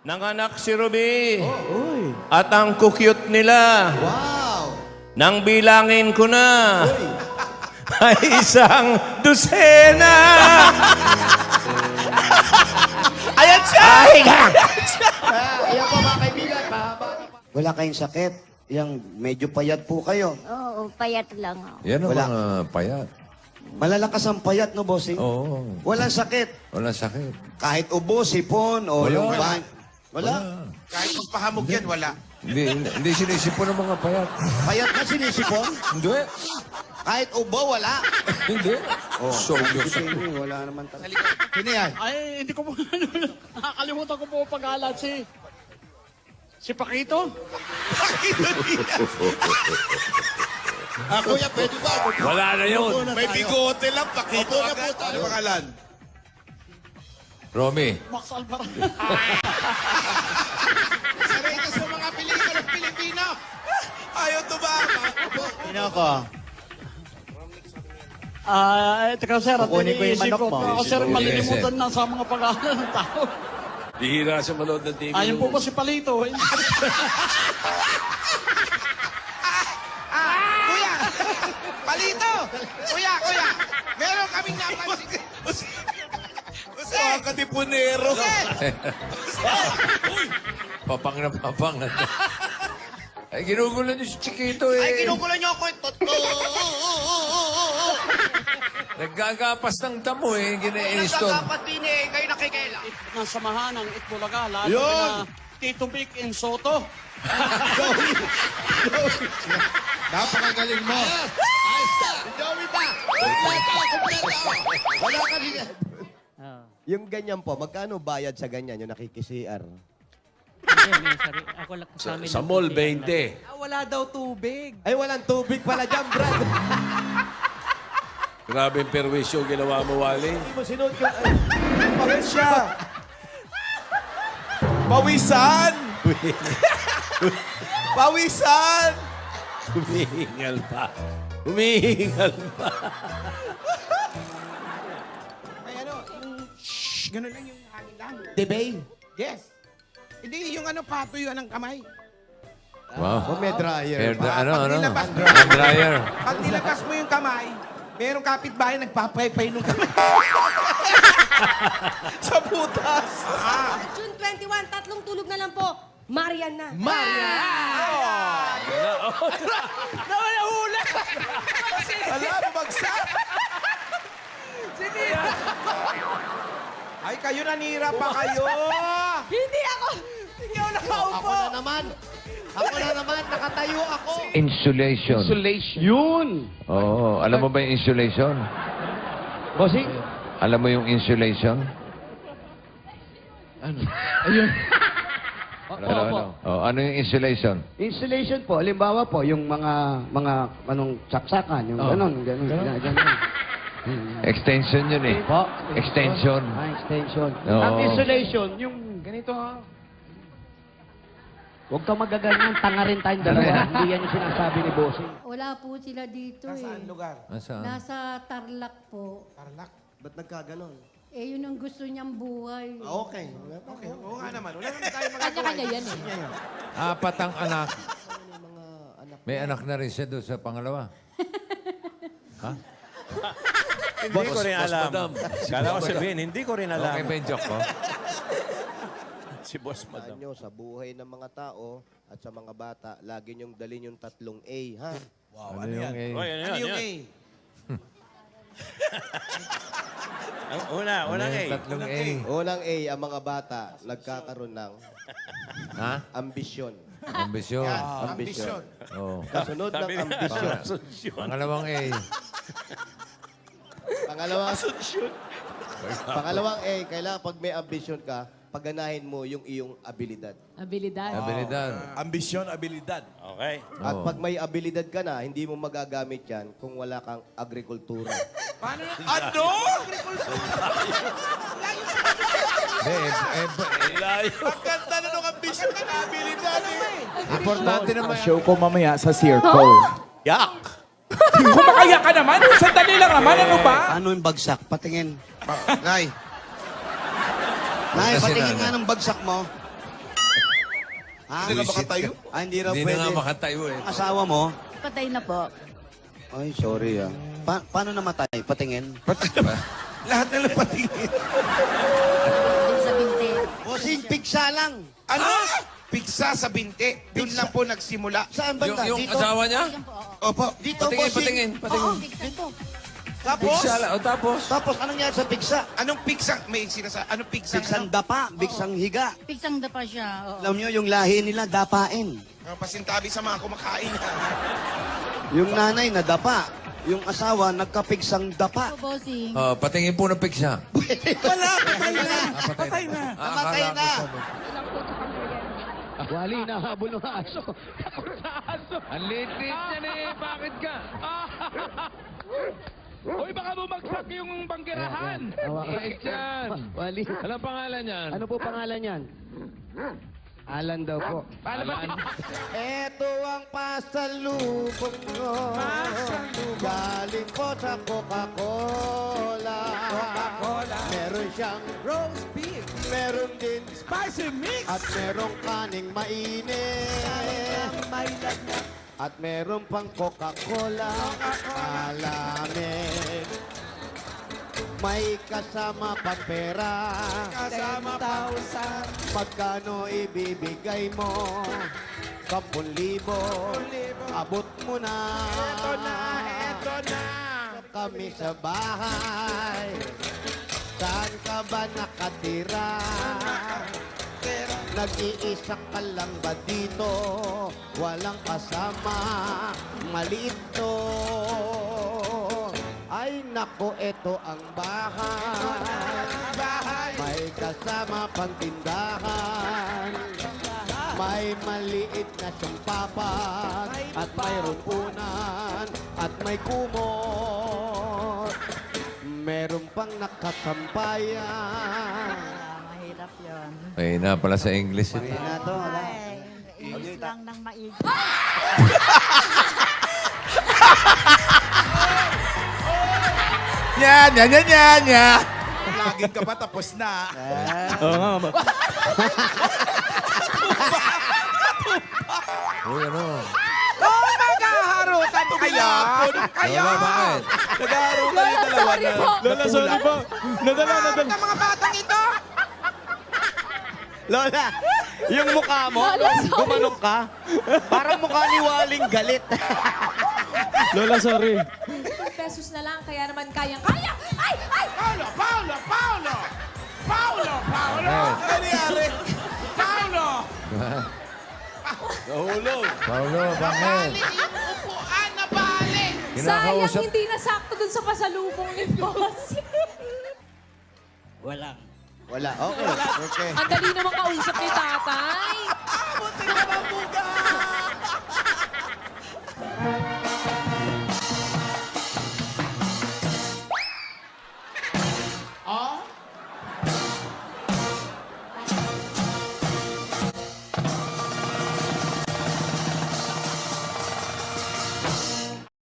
Nanganak si Ruby. Uy. At ang kukyut nila. Wow. Nang bilangin ko na. Ay isang dosena. Ayan siya! Ay, Ayan po mga kaibigan. Wala kayong sakit. Yang medyo payat po kayo. Oo, payat lang ako. Yan ang Wala. mga payat. Malalakas ang payat, no, bossing? Oo. Walang sakit. Walang sakit. Kahit ubo, sipon, o Wala. yung ban. Wala. Kahit magpahamog yan, wala. Hindi sinisipon ng mga payat. Payat na sinisipon. Hindi. Kahit ubo, wala. Hindi. Oh, So, wala naman talaga. Sino yan? Ay, hindi ko po, nakakalimutan ko po pag-alat si Pakito. Kuya, pwede ba? Wala na yun. May bigote lang, pakito agad. Ano pangalan? Romy. Max Alvarado. Saray ka sa mga pelikula Pilipino. Ayaw to ba? Sino ko? Teka sir, at Kukunin ko yung iniisip manok ko mo. pa ako sir, malilimutan na sa mga pag-aaral ng tao. Bihira sa manood ng TV. Ayun po ba si Palito? Kuya! Palito! Kuya! Meron kaming napansin. Jose! katipunero. Papang na papang. Ay, ginugulo niyo si Chiquito eh. Ay, kinukulo niyo ako. Naggagapas ng damo eh. Gina-install. Nagkakapat din eh. Kayo nakikela. Ng samahan ng Itbulaga, lalo Yun! na Tito Vic and Soto. Napakagaling mo. Joey ba? Kompleto! Wala ka rin. Yung ganyan po, magkano bayad sa ganyan, yung nakikisiar? Ako lang sa amin. Sa mall, 20. Wala daw tubig. Ay, walang tubig pala dyan, Brad. Grabe yung perwisyo ginawa mo, Wally. Hindi mo sinuot yung... Ay, bakit siya? Pawisan! Pawisan! Humihingal pa. Humihingal pa. May ano, yung shhh, gano'n lang yung hangin lang. Debay. Yes. Hindi, yung ano, patuyuan ng kamay. Wow. O may dryer. Pag nilabas mo, Hand dryer. pag nilabas mo yung kamay, merong kapitbahay nagpapaypay nung kamay. Sa putas! June 21, tatlong tulog na lang po. Marian na. Wala, bumagsak. Ay, kayo nanira pa kayo. Hindi ako. Hindi ako nakaupo. Ako na naman, nakatayo ako. Insulation. Yun! Oo. Alam mo ba yung insulation? Bossing? Alam mo yung insulation? Ayun. Oh, ano yung insulation? Installation po, halimbawa po, yung mga anong saksakan, yung ganun. Extension yun eh. Po? Extension. Extension. Oo. Ang installation, yung ganito ha. Huwag kang magaganyan, tanga rin tayong dalawa. Hindi yan yung sinasabi ni Bossing. Wala po sila dito Saan eh. lugar? Nasaan? Nasa Tarlac po. Tarlac. Ba't nagkaganon? Eh, yun ang gusto niyang buhay. Okay. Okay, oo nga naman. Wala naman tayo magagawa. Kanya-kanya yan eh. Apat ang anak. May anak na rin siya doon sa pangalawa. Hindi ko rin Boss alam. Madam. Kala ko sabihin, hindi ko rin alam. Okay ba yung joke ko? Si Boss Madam. Nyo, sa buhay ng mga tao at sa mga bata, lagi nyong dalhin yung 3 A, ha? Ano yung A? Oh, yan, Ano yung A? Unang Ano A. yung tatlong A? Unang A, ang mga bata, nagkakaroon ng Ha? ambisyon. Ambisyon. Ambisyon. Oo. Kasunod ng ambisyon. Pangalawang A. Pangalawang A, kailangan pag may ambisyon ka, pagganahin mo yung iyong abilidad. Abilidad. Abilidad. Ambisyon, abilidad. Okay. At Oo. pag may abilidad ka na, hindi mo magagamit yan kung wala kang agrikultura. Paano yun? Ano? Ang ganda na nung ambisyon na abilidad eh. Importante naman. Show ko mamaya sa Circle. Yak! Kumakaya ka naman. Sandali lang naman. Ano ba? Ano yung bagsak? Patingin. Nay, Nay, Kasi patingin na- nga ng bagsak mo. Ha? Hindi na makatayo. Ah, hindi raw Hindi pwede. na nga makatayo eh. Ang asawa mo? Patay na po. Ay, sorry ah. Paano namatay? Patingin? Lahat na lang patingin. Yung sa binte. Bossing, piksa lang. Ano? Piksa sa binte. Doon lang po nagsimula. Saan banda? Yung Dito? asawa niya? Yan po, oo. Opo. Dito, Patingin, bossing. patingin, Oo, patingin. bigtan po. Tapos? Piksa lang. O tapos? Tapos, anong nangyari sa piksa? Anong piksa? May sinasa. Anong piksa? Piksang dapa, piksang higa. Pigsang pa siya. Oo. Alam nyo, yung lahi nila, dapain. Ang pasintabi sa mga kumakain. Yung nanay na dapa. Yung asawa, nagkapiksang dapa. Po, bossing. Patingin po ng piksa. Wala, patay na. Patay na. Namatay na. Wali, nahabol ng aso. Takot sa aso. Ang liit-liit niya eh. Bakit ka? Uy, baka bumagsak yung banggerahan. Liit yan. Wali. Anong pangalan niyan? Ano po pangalan yan? Alan daw po. Alan. Ito ang pasalubong ko. Galing po sa Coca-Cola. Meron siyang roast beef. Meron din spicy mix. At merong kaning mainit. At meron pang Coca-Cola. Alamig. May kasama pang pera. 10,000. Magkano ibibigay mo? 10,000. Abot mo na. Eto na. Kami sa bahay. Saan ka ba nakatira? Nag-iisa ka lang ba dito? Walang kasama. Maliit to. Ay nako, ito ang bahay. May kasama pang tindahan. May maliit na siyang papat. At mayroon unan. At may kumot. Meron pang nakasampayan. Mahirap yun. Ay na pala sa English ito. Ayun na to. wala. Inis lang ng maigi. Yan. Laging ka pa tapos na. Oo nga, Uy, ano? Maghaharutan kayo. Kayo! Bakit? nag-aarutan yung dalawa na. Lola, sorry po. Nadala. Ang mga batang ito. Lola, yung mukha mo, gumanong ka, parang mukha ni Waling galit. Lola, sorry. Pesos na lang, kaya naman kayang-kaya. Ay! Ay! Paulo! Bakit? Ano nangyari? Paulo! Nahulog. Paulo, bakit? Yung upuan na balik. Kinakausap. hindi nasakto dun sa pasalubong ni Boss. Wala. Okay. Ang dali naman kausap ni tatay.